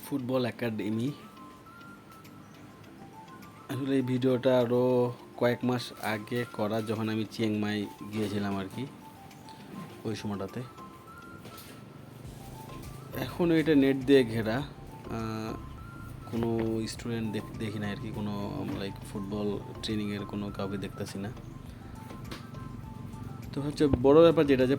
Football academy. আসলে এই ভিডিওটা আরও কয়েক মাস আগে করা, যখন আমি চিংমাই গিয়েছিলাম আর কি, ওই সময়টাতে। এখন এটা নেট দিয়ে ঘেরা, কোনো স্টুডেন্ট দেখি না আর কি, কোনো লাইক ফুটবল ট্রেনিংয়ের কোনো কাউকে দেখতেছি না। তো হচ্ছে বড় ব্যাপার যেটা, যে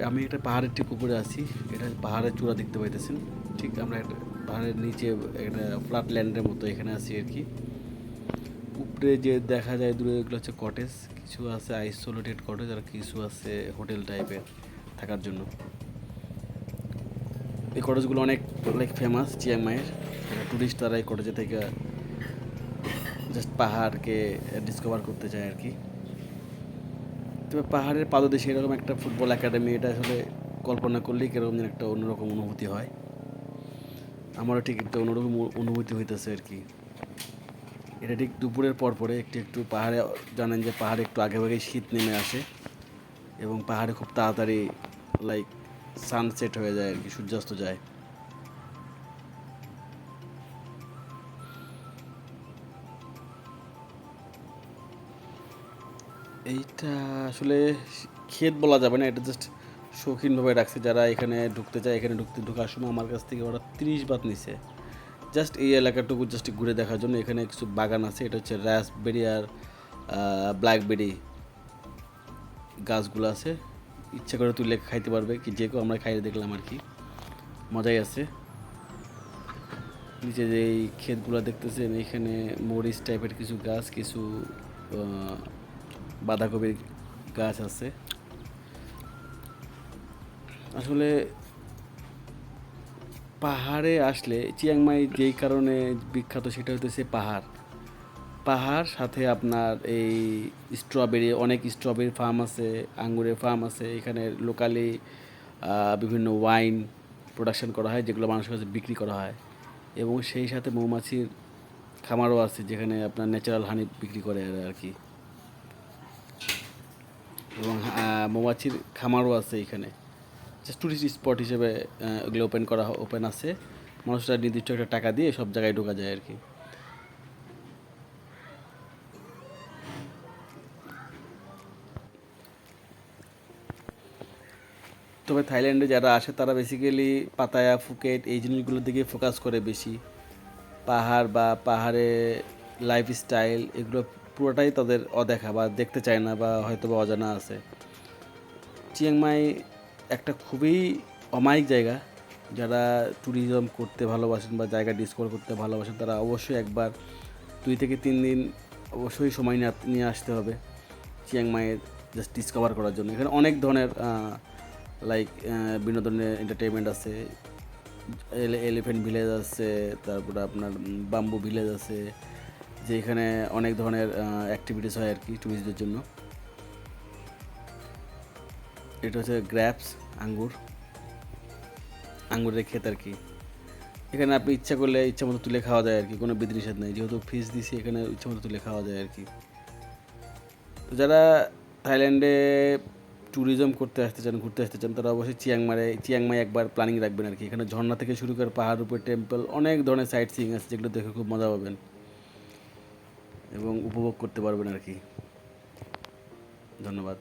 আমি একটা পাহাড়ের ঠিক উপরে আছি। এটা পাহাড়ের চূড়া দেখতে পাইতেছেন। ঠিক আমরা একটা পাহাড়ের নিচে একটা ফ্ল্যাট ল্যান্ডের মতো এখানে আছি আর কি। উপরে যে দেখা যায় দূরে, এগুলো হচ্ছে কটেজ। কিছু আছে আইসোলেটেড কটেজ, আর কিছু আছে হোটেল টাইপের থাকার জন্য। এই কটেজগুলো অনেক লাইক ফেমাস চিয়াংমাইয়ের। টুরিস্ট তারা এই কটেজে থেকে জাস্ট পাহাড়কে ডিসকভার করতে চায় আর কি। তবে পাহাড়ের পাদদেশে এরকম একটা ফুটবল একাডেমি, এটা আসলে কল্পনা করলেই কীরকম যেন একটা অন্যরকম অনুভূতি হয়। আমারও ঠিক একটা অন্যরকম অনুভূতি হইতেছে আর কি। এটা ঠিক দুপুরের পর পরে একটু একটু পাহাড়ে, জানেন যে পাহাড়ে একটু আগে ভাগে শীত নেমে আসে, এবং পাহাড়ে খুব তাড়াতাড়ি লাইক সানসেট হয়ে যায় আর কি, সূর্যাস্ত যায়। এইটা আসলে ক্ষেত বলা যাবে না, এটা জাস্ট শৌখিনভাবে রাখছে। যারা এখানে ঢুকতে চায়, এখানে ঢোকার সময় আমার কাছ থেকে ওরা 30 বাত নিছে, জাস্ট এই এলাকাটুকু জাস্ট ঘুরে দেখার জন্য। এখানে কিছু বাগান আছে, এটা হচ্ছে রাসবেরি আর ব্ল্যাকবেরি গাছগুলো আছে। ইচ্ছা করে তুলে খাইতে পারবে, কি যে কেউ, আমরা খাইয়ে দেখলাম আর কি, মজাই আছে। নিচে যে এই ক্ষেতগুলো দেখতেছেন, এখানে মরিচ টাইপের কিছু গাছ, কিছু বাঁধাকপির গাছ আছে। আসলে পাহাড়ে আসলে চিয়াংমাই যেই কারণে বিখ্যাত, সেটা হতেছে পাহাড়। পাহাড় সাথে আপনার এই স্ট্রবেরি, অনেক স্ট্রবেরি ফার্ম আছে, আঙ্গুরের ফার্ম আছে এখানে। লোকালি বিভিন্ন ওয়াইন প্রোডাকশন করা হয়, যেগুলো মানুষের কাছে বিক্রি করা হয়। এবং সেই সাথে মৌমাছির খামারও আছে, যেখানে আপনার ন্যাচারাল হানি বিক্রি করে আর কি। এবং মৌমাছির খামারও আছে এখানে, জাস্ট টুরিস্ট স্পট হিসেবে ওগুলো ওপেন আছে। মানুষরা নির্দিষ্ট একটা টাকা দিয়ে সব জায়গায় ঢোকা যায় আর কি। তবে থাইল্যান্ডে যারা আসে, তারা বেসিক্যালি পাতায়া, ফুকেট এই জিনিসগুলোর দিকে ফোকাস করে বেশি। পাহাড় বা পাহাড়ে লাইফস্টাইল, এগুলো পুরোটাই তাদের অদেখা, বা দেখতে চায় না, বা হয়তো বা অজানা আছে। চিয়াংমাই একটা খুবই অমায়িক জায়গা। যারা ট্যুরিজম করতে ভালোবাসেন বা জায়গা ডিসকভার করতে ভালোবাসেন, তারা অবশ্যই একবার 2 থেকে 3 দিন অবশ্যই সময় নিয়ে আসতে হবে চিয়াংমাইয়ের জাস্ট ডিসকভার করার জন্য। এখানে অনেক ধরনের লাইক বিনোদনের এন্টারটেনমেন্ট আছে। এলিফ্যান্ট ভিলেজ আছে, তারপরে আপনার বাম্বু ভিলেজ আছে, যে এখানে অনেক ধরনের অ্যাক্টিভিটিস হয় আর কি ট্যুরিস্টদের জন্য। এটা হচ্ছে গ্র্যাপস, আঙ্গুরের ক্ষেত আর কি। এখানে আপনি ইচ্ছা করলে ইচ্ছা মতো তুলে খাওয়া যায় আর কি, কোনো বিধিনিষেধ নেই, যেহেতু ফিস দিছি এখানে ইচ্ছা মতো তুলে খাওয়া যায় আর কি। তো যারা থাইল্যান্ডে ট্যুরিজম করতে আসতে চান, ঘুরতে আসতে চান, তারা অবশ্যই চিয়াংমাই একবার প্ল্যানিং রাখবেন আর কি। এখানে ঝর্ণা থেকে শুরু করে পাহাড় উপরে টেম্পল, অনেক ধরনের সাইট সিইং আছে, যেগুলো দেখে খুব মজা পাবেন এবং উপভোগ করতে পারবেন আর কি। ধন্যবাদ।